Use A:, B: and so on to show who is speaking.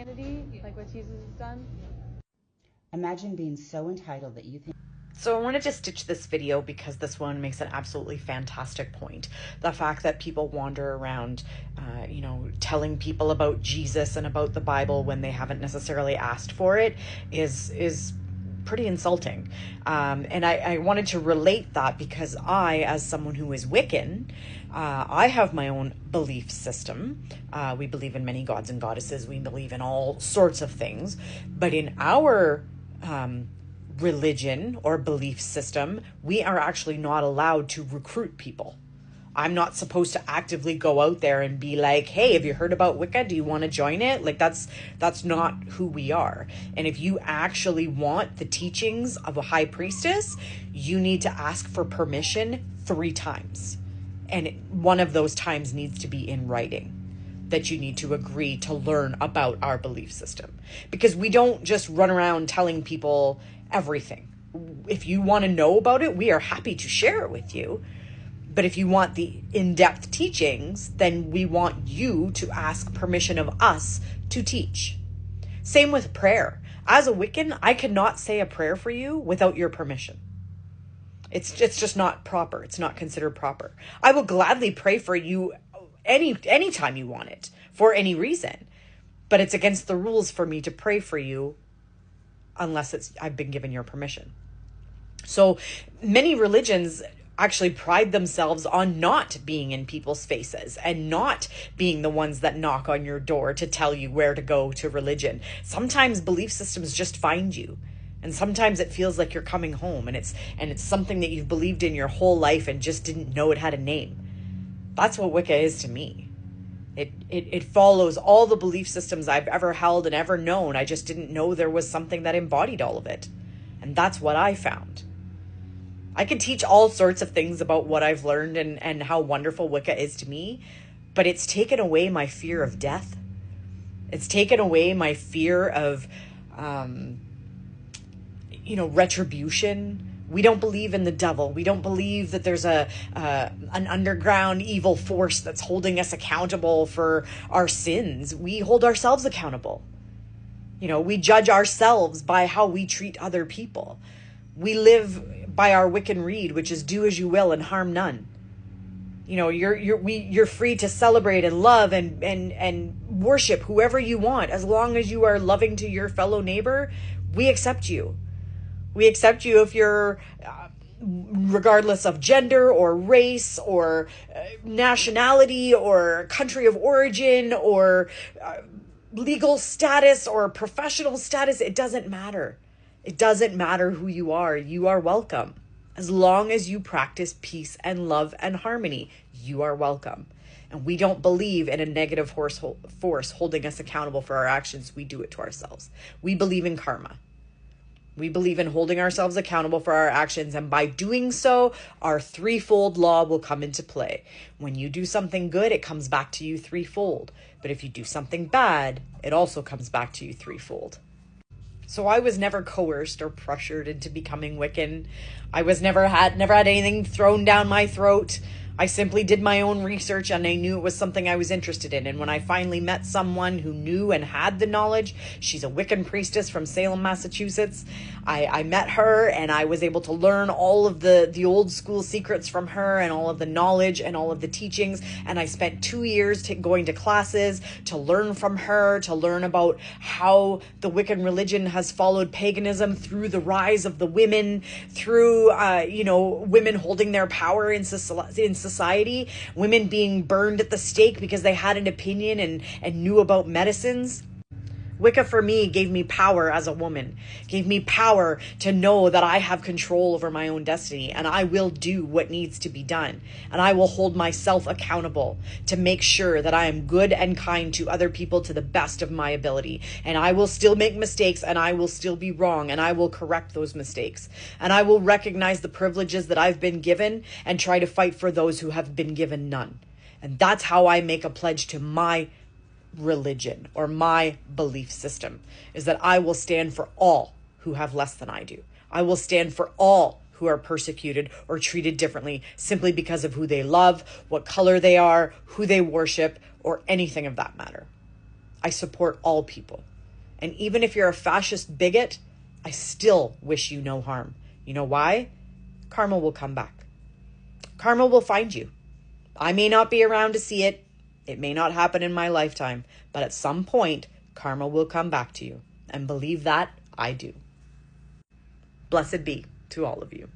A: Christianity, like what Jesus has done.
B: Imagine being so entitled that you think...
C: So I wanted to stitch this video because this one makes an absolutely fantastic point. The fact that people wander around, telling people about Jesus and about the Bible when they haven't necessarily asked for it is pretty insulting. And I wanted to relate that because I, as someone who is Wiccan, I have my own belief system. We believe in many gods and goddesses. We believe in all sorts of things. But in our religion or belief system, we are actually not allowed to recruit people. I'm not supposed to actively go out there and be like, hey, have you heard about Wicca? Do you want to join it? Like that's not who we are. And if you actually want the teachings of a high priestess, you need to ask for permission 3 times. And one of those times needs to be in writing, that you need to agree to learn about our belief system. Because we don't just run around telling people everything. If you want to know about it, we are happy to share it with you. But if you want the in-depth teachings, then we want you to ask permission of us to teach. Same with prayer. As a Wiccan, I cannot say a prayer for you without your permission. It's just not proper. It's not considered proper. I will gladly pray for you anytime you want it, for any reason. But it's against the rules for me to pray for you unless I've been given your permission. So many religions actually pride themselves on not being in people's faces and not being the ones that knock on your door to tell you where to go to religion. Sometimes belief systems just find you. And sometimes it feels like you're coming home and it's something that you've believed in your whole life and just didn't know it had a name. That's what Wicca is to me. It follows all the belief systems I've ever held and ever known. I just didn't know there was something that embodied all of it. And that's what I found. I could teach all sorts of things about what I've learned and how wonderful Wicca is to me, but it's taken away my fear of death. It's taken away my fear of, retribution. We don't believe in the devil. We don't believe that there's an underground evil force that's holding us accountable for our sins. We hold ourselves accountable. We judge ourselves by how we treat other people. We live by our Wiccan Rede, which is do as you will and harm none. You're free to celebrate and love and worship whoever you want. As long as you are loving to your fellow neighbor, we accept you. We accept you if you're, regardless of gender or race or nationality or country of origin or legal status or professional status. It doesn't matter. It doesn't matter who you are. You are welcome. As long as you practice peace and love and harmony, you are welcome. And we don't believe in a negative force holding us accountable for our actions. We do it to ourselves. We believe in karma. We believe in holding ourselves accountable for our actions, and by doing so, our threefold law will come into play. When you do something good, it comes back to you threefold. But if you do something bad, it also comes back to you threefold. So I was never coerced or pressured into becoming Wiccan. I was never had anything thrown down my throat. I simply did my own research and I knew it was something I was interested in. And when I finally met someone who knew and had the knowledge, she's a Wiccan priestess from Salem, Massachusetts. I met her and I was able to learn all of the old school secrets from her and all of the knowledge and all of the teachings. And I spent 2 years going to classes to learn from her, to learn about how the Wiccan religion has followed paganism through the rise of the women, through, women holding their power in society, women being burned at the stake because they had an opinion and knew about medicines. Wicca for me gave me power as a woman, gave me power to know that I have control over my own destiny and I will do what needs to be done. And I will hold myself accountable to make sure that I am good and kind to other people to the best of my ability. And I will still make mistakes and I will still be wrong and I will correct those mistakes. And I will recognize the privileges that I've been given and try to fight for those who have been given none. And that's how I make a pledge to my religion or my belief system, is that I will stand for all who have less than I do. I will stand for all who are persecuted or treated differently simply because of who they love, what color they are, who they worship, or anything of that matter. I support all people. And even if you're a fascist bigot, I still wish you no harm. You know why? Karma will come back. Karma will find you. I may not be around to see it. It may not happen in my lifetime, but at some point, karma will come back to you. And believe that, I do. Blessed be to all of you.